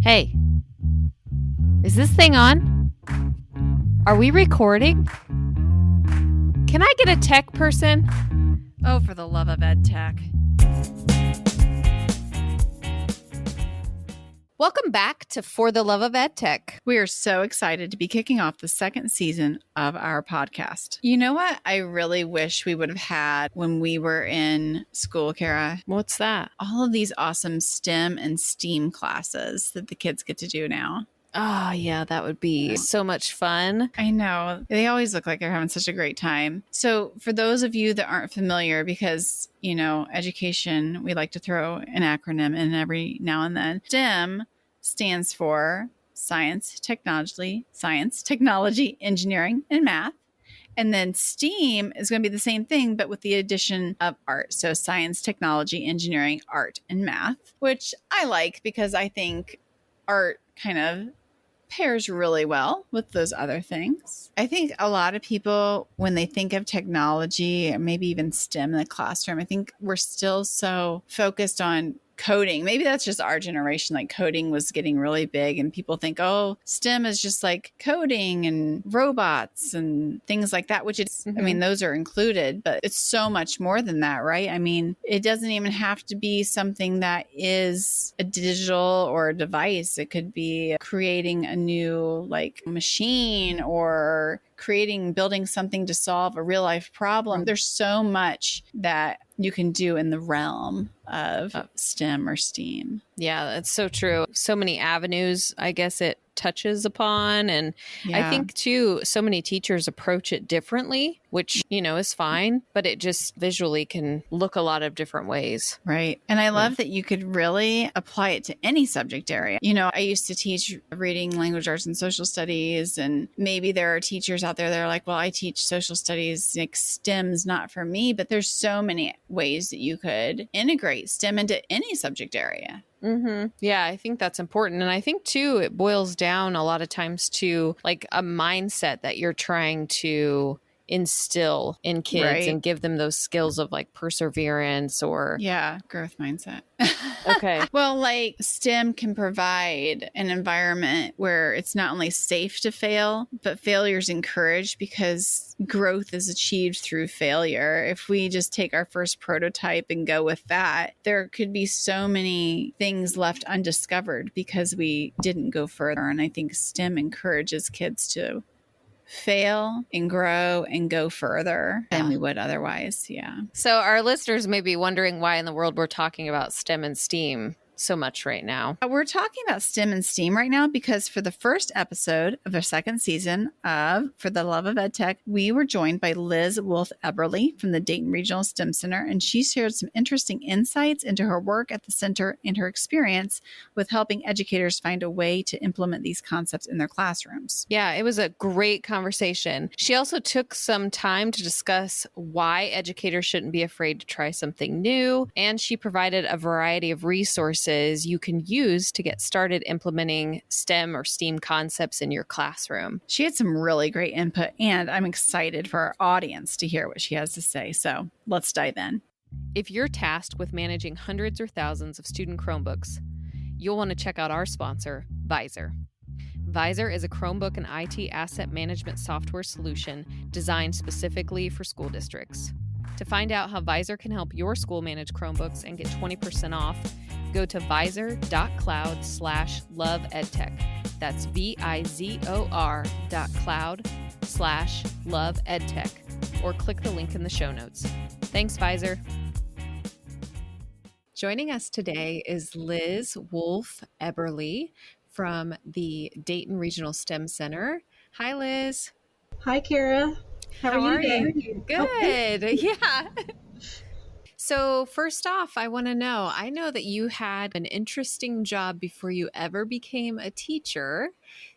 Hey, is this thing on? Are we recording? Can I get a tech person? Oh, for the love of ed tech. Welcome back to For the Love of Ed Tech. We are so excited to be kicking off the second season of our podcast. You know what I really wish we would have had when we were in school, Kara? What's that? All of these awesome STEM and STEAM classes that the kids get to do now. Oh, yeah, that would be so much fun. I know. They always look like they're having such a great time. So for those of you that aren't familiar, because, you know, education, we like to throw an acronym in every now and then. STEM stands for science, technology, engineering, and math. And then STEAM is going to be the same thing, but with the addition of art. So science, technology, engineering, art, and math, which I like because I think art kind of pairs really well with those other things. I think a lot of people, when they think of technology, or maybe even STEM in the classroom, I think we're still so focused on coding. Maybe that's just our generation. Like coding was getting really big and people think, oh, STEM is just like coding and robots and things like that, which is, I mean, those are included, but it's so much more than that, right? I mean, it doesn't even have to be something that is a digital or a device. It could be creating a new like machine or building something to solve a real life problem. There's so much that you can do in the realm of STEM or STEAM. Yeah, that's so true. So many avenues, I guess it touches upon. And I think too, so many teachers approach it differently, which, you know, is fine, but it just visually can look a lot of different ways. Right. And I love that you could really apply it to any subject area. You know, I used to teach reading, language arts, and social studies. And maybe there are teachers out there that are like, well, I teach social studies, like STEM's not for me, but there's so many ways that you could integrate STEM into any subject area. Yeah, I think that's important. And I think too, it boils down a lot of times to like a mindset that you're trying to instill in kids and give them those skills of like perseverance or growth mindset. Okay. Well, like STEM can provide an environment where it's not only safe to fail, but failure is encouraged because growth is achieved through failure. If we just take our first prototype and go with that, there could be so many things left undiscovered because we didn't go further. And I think STEM encourages kids to fail and grow and go further than we would otherwise. Yeah. So our listeners may be wondering why in the world we're talking about STEM and STEAM so much right now. We're talking about STEM and STEAM right now because for the first episode of the second season of For the Love of Ed Tech, we were joined by Liz Wolfe-Eberly from the Dayton Regional STEM Center, and she shared some interesting insights into her work at the center and her experience with helping educators find a way to implement these concepts in their classrooms. Yeah, it was a great conversation. She also took some time to discuss why educators shouldn't be afraid to try something new, and she provided a variety of resources you can use to get started implementing STEM or STEAM concepts in your classroom. She had some really great input, and I'm excited for our audience to hear what she has to say. So let's dive in. If you're tasked with managing hundreds or thousands of student Chromebooks, you'll want to check out our sponsor, Visor. Visor is a Chromebook and IT asset management software solution designed specifically for school districts. To find out how Visor can help your school manage Chromebooks and get 20% off, go to visor.cloud/loveedtech. That's VIZOR.cloud/loveedtech, or click the link in the show notes. Thanks, Visor. Joining us today is Liz Wolfe-Eberly from the Dayton Regional STEM Center. Hi, Liz. Hi, Kara. How are you? Good. Yeah. So first off, I want to know, I know that you had an interesting job before you ever became a teacher.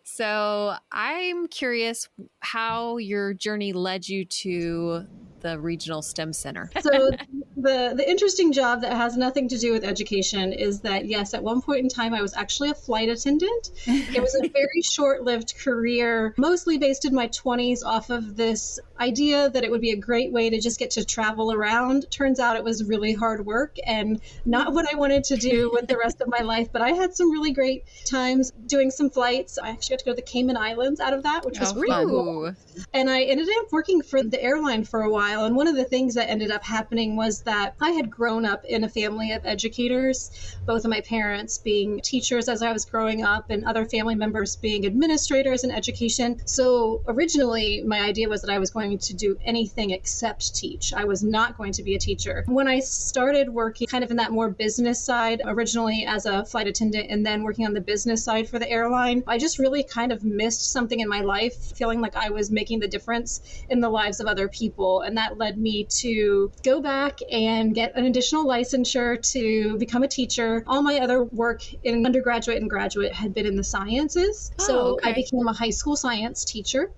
So I'm curious how your journey led you to the Regional STEM Center? So the interesting job that has nothing to do with education is that, yes, at one point in time, I was actually a flight attendant. It was a very short-lived career, mostly based in my 20s off of this idea that it would be a great way to just get to travel around. Turns out it was really hard work and not what I wanted to do with the rest of my life, but I had some really great times doing some flights. I actually got to go to the Cayman Islands out of that, which was really cool. And I ended up working for the airline for a while. And one of the things that ended up happening was that I had grown up in a family of educators, both of my parents being teachers as I was growing up and other family members being administrators in education. So originally, my idea was that I was going to do anything except teach. I was not going to be a teacher. When I started working kind of in that more business side, originally as a flight attendant and then working on the business side for the airline, I just really kind of missed something in my life, feeling like I was making the difference in the lives of other people. And that led me to go back and get an additional licensure to become a teacher. All my other work in undergraduate and graduate had been in the sciences. So I became a high school science teacher.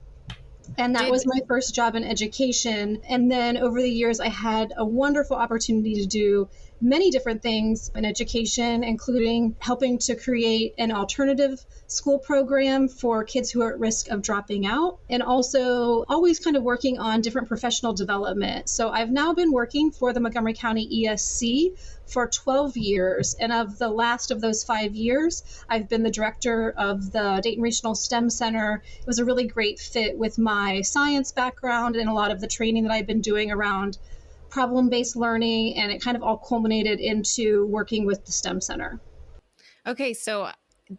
And that was my first job in education. And then over the years, I had a wonderful opportunity to do many different things in education, including helping to create an alternative school program for kids who are at risk of dropping out, and also always kind of working on different professional development. So I've now been working for the Montgomery County ESC for 12 years. And of the last of those 5 years, I've been the director of the Dayton Regional STEM Center. It was a really great fit with my science background and a lot of the training that I've been doing around problem-based learning, and it kind of all culminated into working with the STEM Center. Okay, so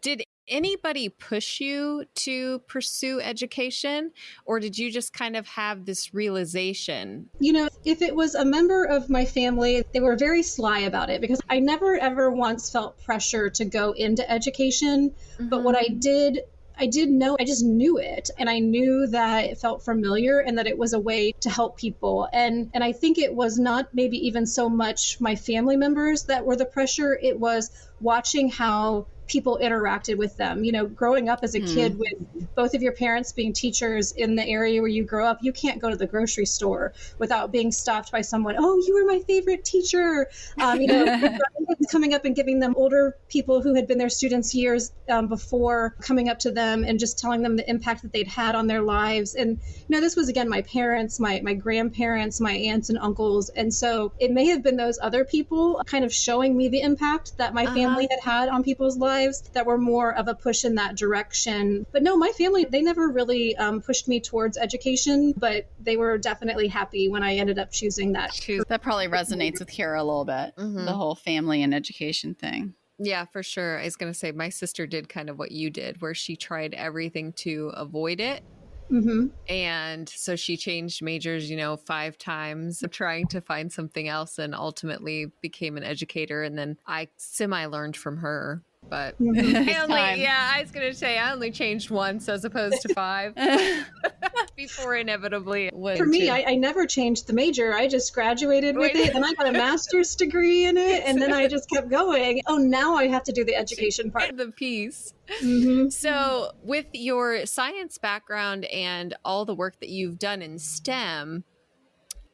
did anybody push you to pursue education, or did you just kind of have this realization? You know, if it was a member of my family, they were very sly about it because I never ever once felt pressure to go into education. Mm-hmm. But what I did know, I just knew it. And I knew that it felt familiar and that it was a way to help people. And I think it was not maybe even so much my family members that were the pressure. It was watching how people interacted with them. You know, growing up as a kid with both of your parents being teachers in the area where you grow up, you can't go to the grocery store without being stopped by someone. Oh, you were my favorite teacher. You know, coming up and giving them older people who had been their students years before, coming up to them and just telling them the impact that they'd had on their lives. And, you know, this was, again, my parents, my grandparents, my aunts and uncles. And so it may have been those other people kind of showing me the impact that my family had on people's lives that were more of a push in that direction. But no, my family, they never really pushed me towards education, but they were definitely happy when I ended up choosing that. That probably resonates with Kara a little bit, the whole family and education thing. Yeah, for sure. I was going to say, my sister did kind of what you did, where she tried everything to avoid it. Mm-hmm. And so she changed majors, 5 times, trying to find something else, and ultimately became an educator. And then I semi-learned from her. But I was going to say, I only changed once as opposed to 5 before inevitably went. For me, I never changed the major. I just graduated with it, and I got a master's degree in it, and then I just kept going. Oh, now I have to do the education part. The piece. Mm-hmm. So with your science background and all the work that you've done in STEM,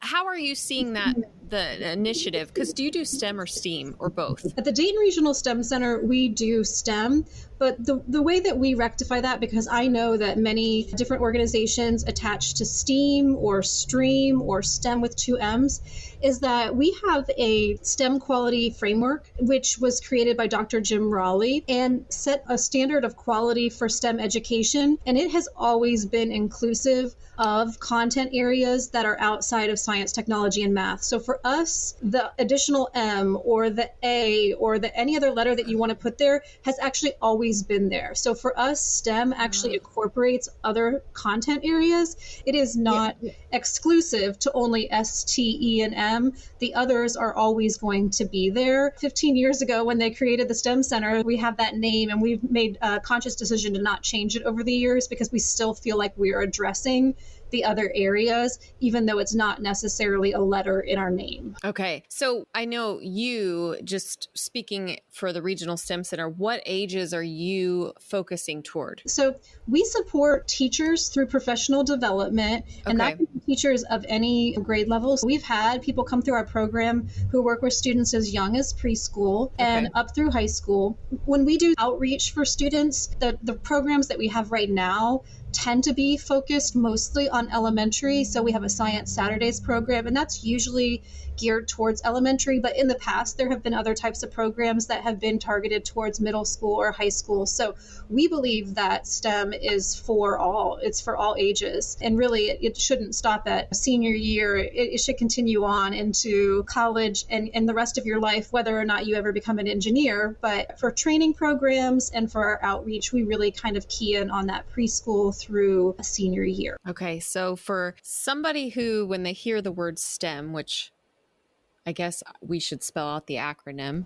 how are you seeing that, the initiative? Because do you do STEM or STEAM or both? At the Dayton Regional STEM Center, we do STEM, but the way that we rectify that, because I know that many different organizations attach to STEAM or STREAM or STEM with 2 M's, is that we have a STEM quality framework, which was created by Dr. Jim Raleigh and set a standard of quality for STEM education. And it has always been inclusive of content areas that are outside of science, technology, and math. So for us, the additional M or the A or any other letter that you want to put there has actually always been there. So for us, STEM actually incorporates other content areas. It is not exclusive to only S, T, E, and M. The others are always going to be there. 15 years ago, when they created the STEM Center, we have that name, and we've made a conscious decision to not change it over the years because we still feel like we're addressing the other areas, even though it's not necessarily a letter in our name. Okay. So I know you, just speaking for the Regional STEM Center, what ages are you focusing toward? So we support teachers through professional development, and that can be teachers of any grade level. So we've had people come through our program who work with students as young as preschool and up through high school. When we do outreach for students, the programs that we have right now tend to be focused mostly on elementary. So we have a Science Saturdays program, and that's usually geared towards elementary. But in the past, there have been other types of programs that have been targeted towards middle school or high school. So we believe that STEM is for all. It's for all ages. And really, it shouldn't stop at senior year. It should continue on into college and the rest of your life, whether or not you ever become an engineer. But for training programs and for our outreach, we really kind of key in on that preschool through a senior year. Okay. So for somebody who, when they hear the word STEM, which I guess we should spell out the acronym.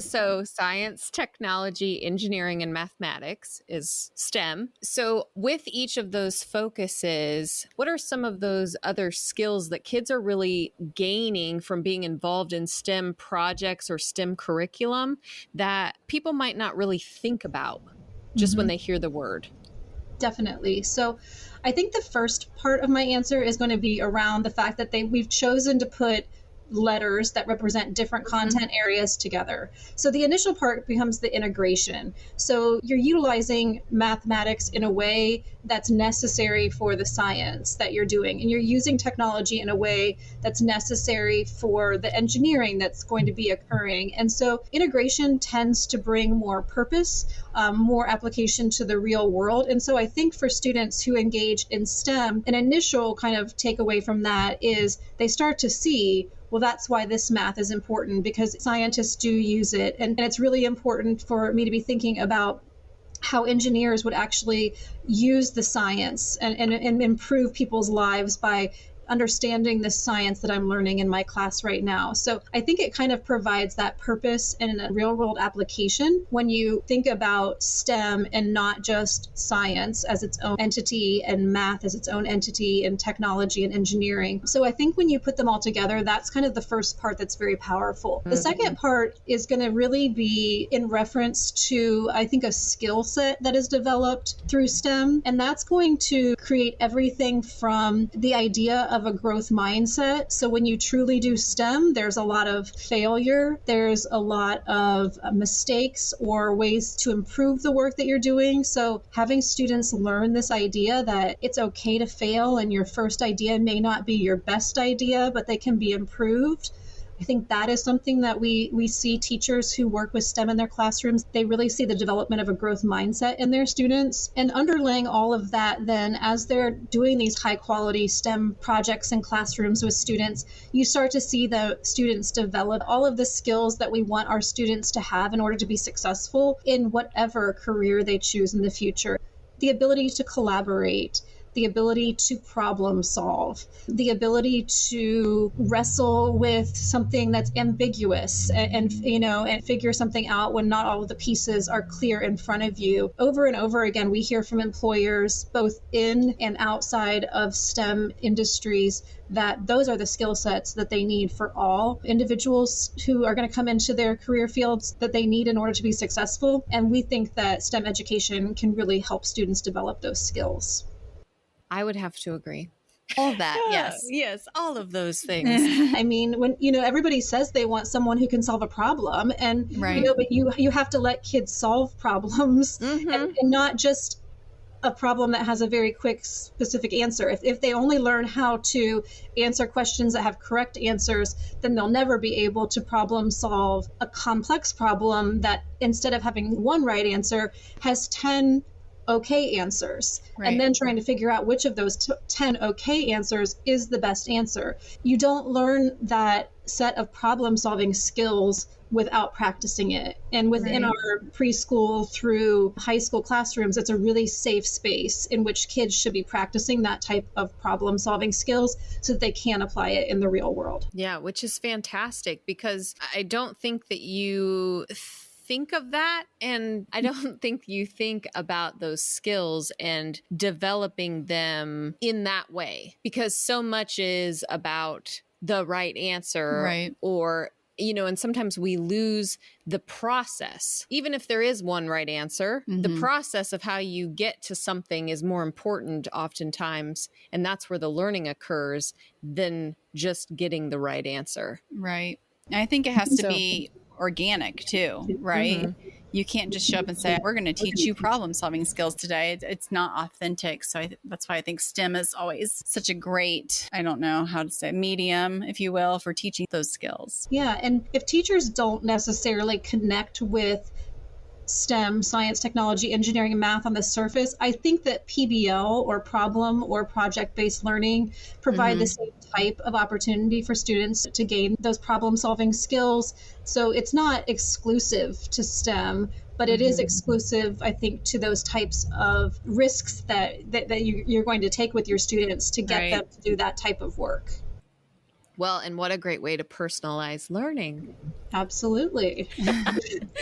So science, technology, engineering, and mathematics is STEM. So with each of those focuses, what are some of those other skills that kids are really gaining from being involved in STEM projects or STEM curriculum that people might not really think about just when they hear the word? Definitely. So I think the first part of my answer is going to be around the fact that we've chosen to put letters that represent different content areas together. So the initial part becomes the integration. So you're utilizing mathematics in a way that's necessary for the science that you're doing. And you're using technology in a way that's necessary for the engineering that's going to be occurring. And so integration tends to bring more purpose, more application to the real world. And so I think for students who engage in STEM, an initial kind of takeaway from that is they start to see, well, that's why this math is important, because scientists do use it. And it's really important for me to be thinking about how engineers would actually use the science and improve people's lives by understanding the science that I'm learning in my class right now. So I think it kind of provides that purpose and a real world application when you think about STEM and not just science as its own entity and math as its own entity and technology and engineering. So I think when you put them all together, that's kind of the first part that's very powerful. The second part is going to really be in reference to, I think, a skill set that is developed through STEM. And that's going to create everything from the idea of a growth mindset. So when you truly do STEM, there's a lot of failure. There's a lot of mistakes or ways to improve the work that you're doing. So having students learn this idea that it's okay to fail and your first idea may not be your best idea, but they can be improved. I think that is something that we see teachers who work with STEM in their classrooms. They really see the development of a growth mindset in their students. And underlaying all of that, then, as they're doing these high quality STEM projects in classrooms with students, you start to see the students develop all of the skills that we want our students to have in order to be successful in whatever career they choose in the future. The ability to collaborate, the ability to problem solve, the ability to wrestle with something that's ambiguous and figure something out when not all of the pieces are clear in front of you. Over and over again, we hear from employers, both in and outside of STEM industries, that those are the skill sets that they need for all individuals who are going to come into their career fields that they need in order to be successful. And we think that STEM education can really help students develop those skills. I would have to agree. All that, yes. Yes, all of those things. I mean, when, everybody says they want someone who can solve a problem and, but you have to let kids solve problems and not just a problem that has a very quick, specific answer. If they only learn how to answer questions that have correct answers, then they'll never be able to problem solve a complex problem that instead of having one right answer has 10 okay answers, and then trying to figure out which of those 10 okay answers is the best answer. You don't learn that set of problem solving skills without practicing it. And within our preschool through high school classrooms, it's a really safe space in which kids should be practicing that type of problem solving skills so that they can apply it in the real world. Yeah, which is fantastic, because I don't think that you think of that, and I don't think you think about those skills and developing them in that way, because so much is about the right answer, Right. or and sometimes we lose the process. Even if there is one right answer, the process of how you get to something is more important oftentimes. And that's where the learning occurs than just getting the right answer. Right. And I think it has to be organic too, right? You can't just show up and say, we're going to teach you problem solving skills today. It's not authentic. So that's why I think STEM is always such a great, I don't know how to say, medium, if you will, for teaching those skills. Yeah. And if teachers don't necessarily connect with STEM, science, technology, engineering, and math on the surface, I think that PBL or problem or project-based learning provide the same type of opportunity for students to gain those problem-solving skills. So it's not exclusive to STEM, but it is exclusive, I think, to those types of risks that you're going to take with your students to get them to do that type of work. Well, and what a great way to personalize learning. Absolutely.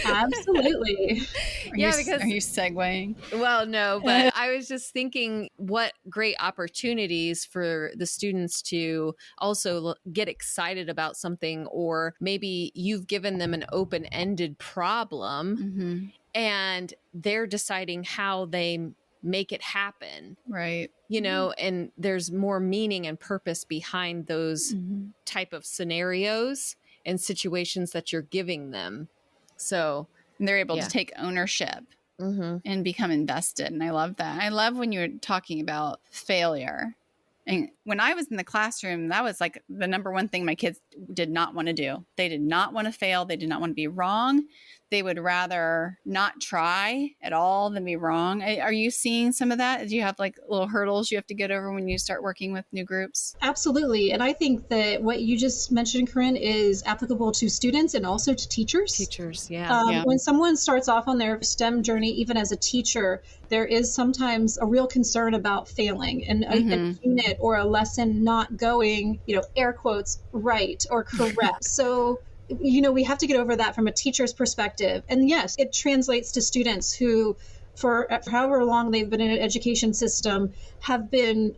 Absolutely. Are you segueing? Well, no, but I was just thinking what great opportunities for the students to also get excited about something, or maybe you've given them an open-ended problem and they're deciding how they make it happen. Right. And there's more meaning and purpose behind those type of scenarios and situations that you're giving them. So and they're able to take ownership and become invested. And I love that. I love when you're talking about failure. And when I was in the classroom, that was like the number one thing my kids did not want to do. They did not want to fail. They did not want to be wrong. They would rather not try at all than be wrong. Are you seeing some of that? Do you have like little hurdles you have to get over when you start working with new groups? Absolutely. And I think that what you just mentioned, Corinne, is applicable to students and also to teachers. When someone starts off on their STEM journey, even as a teacher, there is sometimes a real concern about failing and a unit or a lesson not going, air quotes, right or correct. So we have to get over that from a teacher's perspective. And yes, it translates to students who, for however long they've been in an education system, have been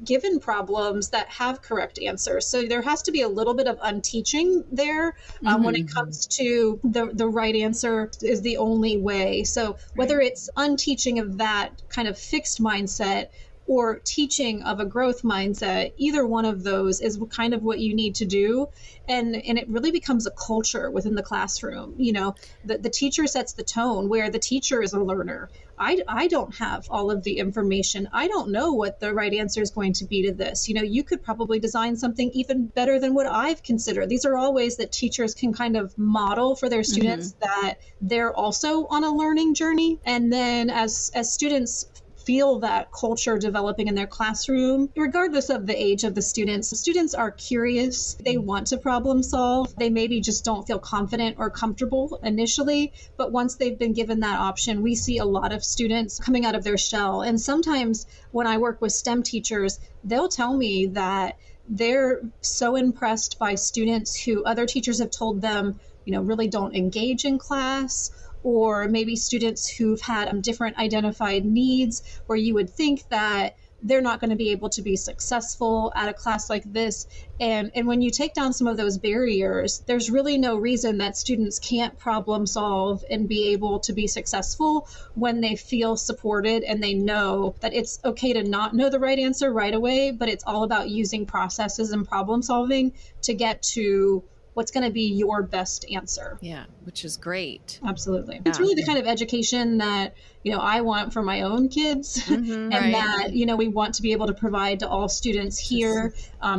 given problems that have correct answers. So there has to be a little bit of unteaching there when it comes to the right answer is the only way. So whether it's unteaching of that kind of fixed mindset or teaching of a growth mindset, either one of those is kind of what you need to do. And it really becomes a culture within the classroom. The teacher sets the tone, where the teacher is a learner. I don't have all of the information. I don't know what the right answer is going to be to this. You could probably design something even better than what I've considered. These are all ways that teachers can kind of model for their students that they're also on a learning journey. And then as students feel that culture developing in their classroom, regardless of the age of the students are curious. They want to problem solve. They maybe just don't feel confident or comfortable initially, but once they've been given that option, we see a lot of students coming out of their shell. And sometimes when I work with STEM teachers, they'll tell me that they're so impressed by students who other teachers have told them, really don't engage in class, or maybe students who've had different identified needs, where you would think that they're not going to be able to be successful at a class like this. And when you take down some of those barriers, there's really no reason that students can't problem solve and be able to be successful when they feel supported and they know that it's okay to not know the right answer right away, but it's all about using processes and problem solving to get to what's going to be your best answer. Yeah, which is great. Absolutely. It's really the kind of education that, I want for my own kids and that, we want to be able to provide to all students here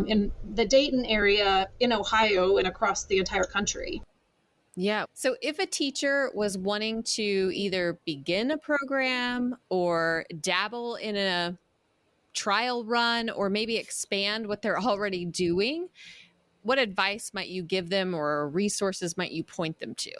in the Dayton area, in Ohio, and across the entire country. Yeah. So if a teacher was wanting to either begin a program or dabble in a trial run or maybe expand what they're already doing, what advice might you give them or resources might you point them to?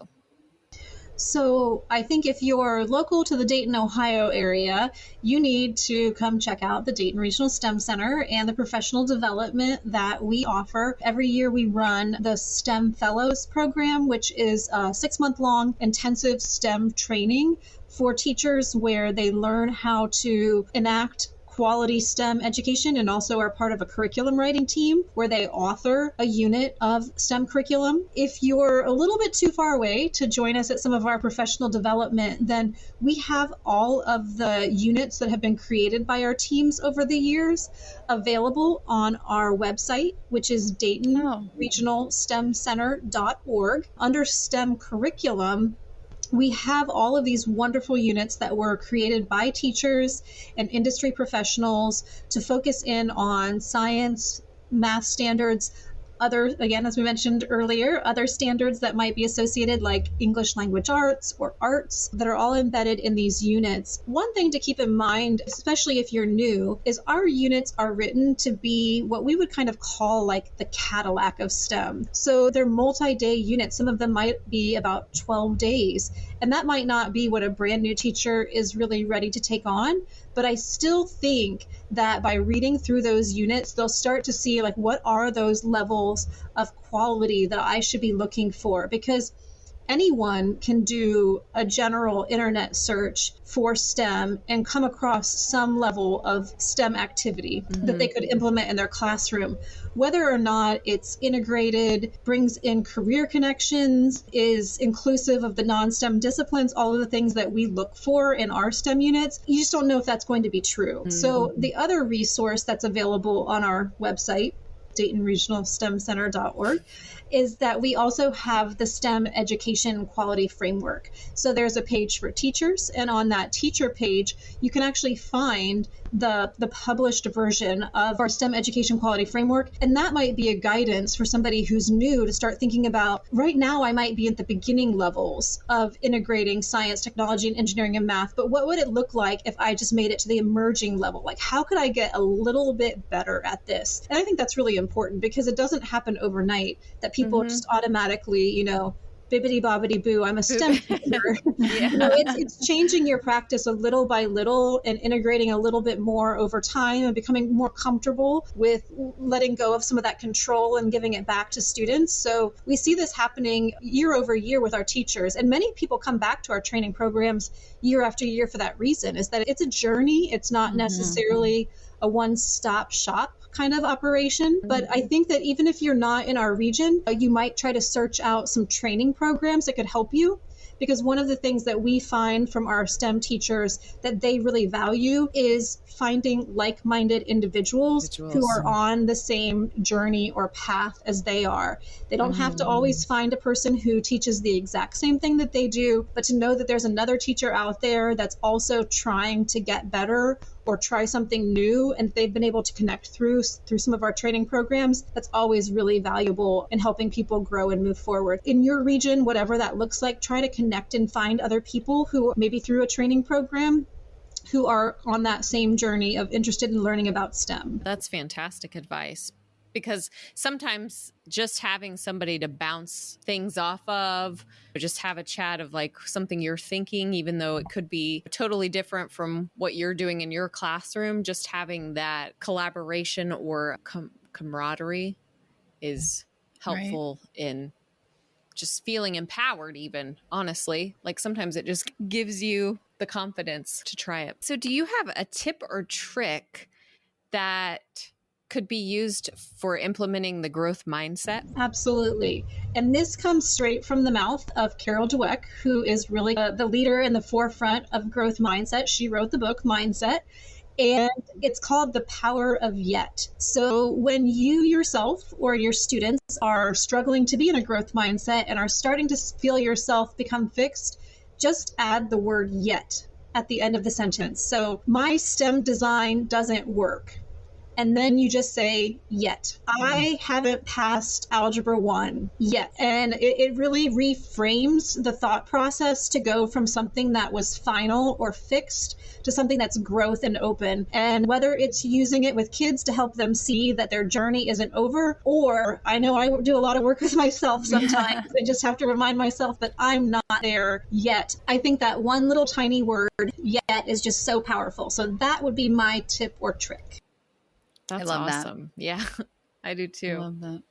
So I think if you're local to the Dayton, Ohio area, you need to come check out the Dayton Regional STEM Center and the professional development that we offer. Every year we run the STEM Fellows program, which is a 6-month-long intensive STEM training for teachers where they learn how to enact quality STEM education and also are part of a curriculum writing team where they author a unit of STEM curriculum. If you're a little bit too far away to join us at some of our professional development, then we have all of the units that have been created by our teams over the years available on our website, which is Dayton Regional STEM Center.org. Under STEM curriculum, we have all of these wonderful units that were created by teachers and industry professionals to focus in on science, math standards, other, again, as we mentioned earlier, other standards that might be associated like English language arts or arts that are all embedded in these units. One thing to keep in mind, especially if you're new, is our units are written to be what we would kind of call like the Cadillac of STEM. So they're multi-day units. Some of them might be about 12 days. And that might not be what a brand new teacher is really ready to take on. But I still think that by reading through those units, they'll start to see like what are those levels of quality that I should be looking for, because anyone can do a general internet search for STEM and come across some level of STEM activity that they could implement in their classroom. Whether or not it's integrated, brings in career connections, is inclusive of the non-STEM disciplines, all of the things that we look for in our STEM units, you just don't know if that's going to be true. So the other resource that's available on our website, DaytonRegionalSTEMCenter.org, is that we also have the STEM Education Quality Framework. So there's a page for teachers, and on that teacher page, you can actually find the published version of our STEM Education Quality Framework. And that might be a guidance for somebody who's new to start thinking about, right now I might be at the beginning levels of integrating science, technology, and engineering and math, but what would it look like if I just made it to the emerging level? Like, how could I get a little bit better at this? And I think that's really important because it doesn't happen overnight that people just automatically, bibbity bobbity boo, I'm a STEM teacher. It's changing your practice a little by little and integrating a little bit more over time and becoming more comfortable with letting go of some of that control and giving it back to students. So we see this happening year over year with our teachers, and many people come back to our training programs year after year for that reason, is that it's a journey. It's not necessarily a one-stop shop kind of operation. But I think that even if you're not in our region, you might try to search out some training programs that could help you. Because one of the things that we find from our STEM teachers that they really value is finding like-minded individuals who are on the same journey or path as they are. They don't have to always find a person who teaches the exact same thing that they do, but to know that there's another teacher out there that's also trying to get better or try something new, and they've been able to connect through some of our training programs. That's always really valuable in helping people grow and move forward. In your region, whatever that looks like, try to connect and find other people who maybe through a training program who are on that same journey of interested in learning about STEM. That's fantastic advice. Because sometimes just having somebody to bounce things off of, or just have a chat of like something you're thinking, even though it could be totally different from what you're doing in your classroom, just having that collaboration or camaraderie is helpful in just feeling empowered even, honestly. Like sometimes it just gives you the confidence to try it. So do you have a tip or trick that could be used for implementing the growth mindset? Absolutely. And this comes straight from the mouth of Carol Dweck, who is really the leader in the forefront of growth mindset. She wrote the book Mindset, and it's called The Power of Yet. So when you yourself or your students are struggling to be in a growth mindset and are starting to feel yourself become fixed, just add the word yet at the end of the sentence. So my STEM design doesn't work. and then you just say, yet. I haven't passed Algebra 1 yet. And it really reframes the thought process to go from something that was final or fixed to something that's growth and open. And whether it's using it with kids to help them see that their journey isn't over, or I know I do a lot of work with myself sometimes. I just have to remind myself that I'm not there yet. I think that one little tiny word, yet, is just so powerful. So that would be my tip or trick. That's I love awesome. that. Yeah, I do too. I love that.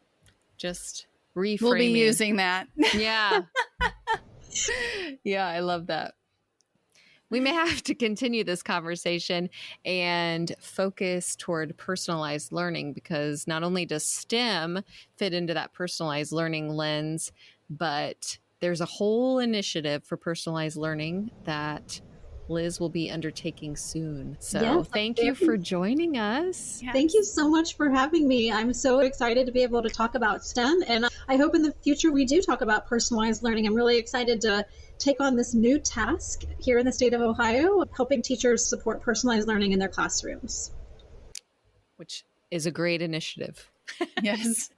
Just reframing. We'll be using that. Yeah. Yeah, I love that. We may have to continue this conversation and focus toward personalized learning, because not only does STEM fit into that personalized learning lens, but there's a whole initiative for personalized learning that Liz will be undertaking soon. So Yes, thank you for joining us. Yes. Thank you so much for having me. I'm so excited to be able to talk about STEM, and I hope in the future we do talk about personalized learning. I'm really excited to take on this new task here in the state of Ohio, helping teachers support personalized learning in their classrooms. Which is a great initiative. Yes.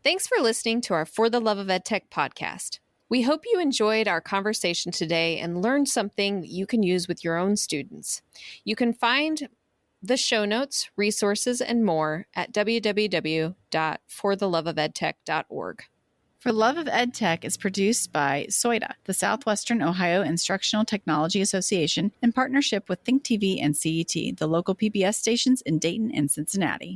Thanks for listening to our For the Love of EdTech podcast. We hope you enjoyed our conversation today and learned something that you can use with your own students. You can find the show notes, resources, and more at www.fortheloveofedtech.org. For Love of EdTech is produced by SOIDA, the Southwestern Ohio Instructional Technology Association, in partnership with Think TV and CET, the local PBS stations in Dayton and Cincinnati.